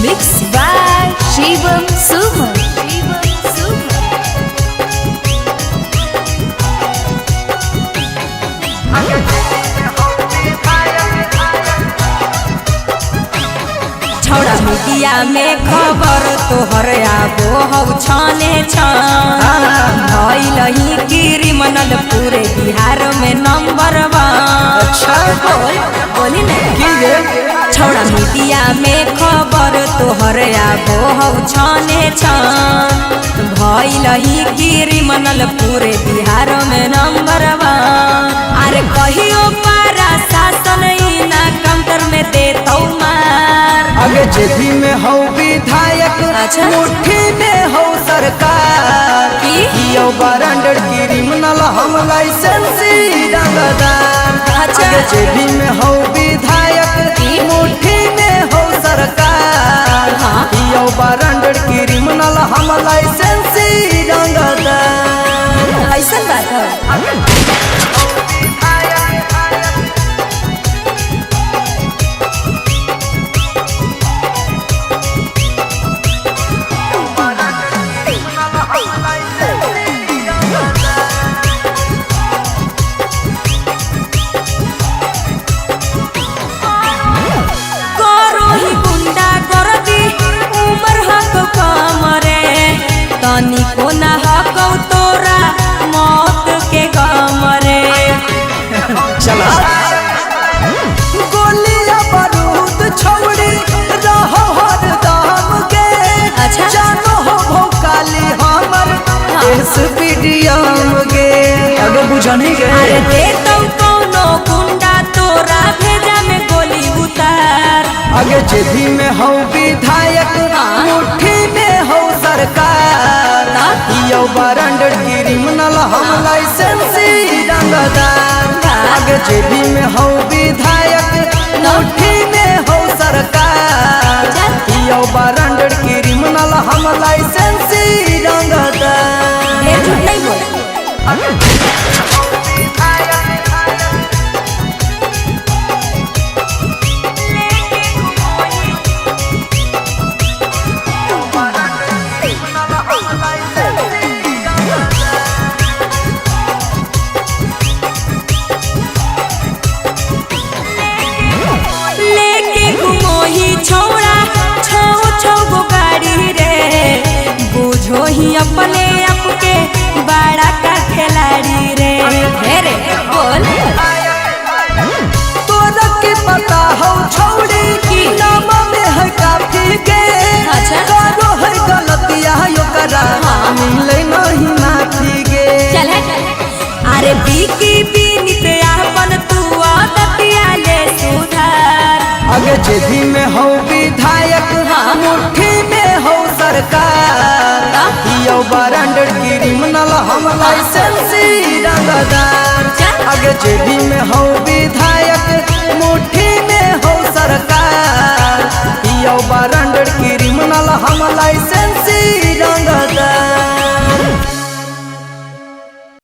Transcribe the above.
Mixed by Shivam Suman. छौड़ा media में खबर तोहर आबो हौ छाने छान भइलही क्रिमिनल पूरे बिहार में नंबर 1। अच्छा बोली ना की गे छौड़ा मीडिया में खबर तोहर आबो हौ छाने छान भइलही क्रिमिनल पूरे बिहार में नंबर 1। अरे कहियो पारा शासन ना काउंटर में देतौ मार आगे जेबी में हो विधायक अच्छा। मुट्ठी में हो सरकार यो बरंडर क्रिमिनल हम लाइसेंसी रंगदार अच्छा। आगे जेबी में हो विधायक मुट्ठी में हो सरकार यो बरंडर क्रिमिनल हम लाइसेंसी रंगदार। ऐसा बात है तनी को ना हकौ तोरा मौत के गमरे चला गोलियां बारूद छोड़ी रहो हर दाम के अच्छा। जानो हो भोकाली हमर इस पीडियम के आगे बुझाने के अरे देतौ कौनो गुंडा तोरा भेजा में गोली उतार आगे जेबी में हो विधायक मुट्ठी में हो सरकार यो बरंडर क्रिमिनल हम लाइसेंसी रंगदार आगे जेबी में हो विधायक मुट्ठी में हो सरकार यो बरंडर क्रिमिनल हम लाइसेंसी रंगदार। ये झूठ नहीं बोल ही अपने आप के बड़ा का खिलाड़ी रे रे बोल तोरा के पता हो छोड़ी की नाम में है काफी के अच्छा। करो है गलतियां यो करा मिले नहीं माफी गे चल अरे बीकी बीनित अपन तू आदतिया ले सुधार आगे जेबी में हो विधायक मुट्ठी में हो सरकार यो बरंडर क्रिमिनल हम लाइसेंसी रंगदार आगे जेबी में हो विधायक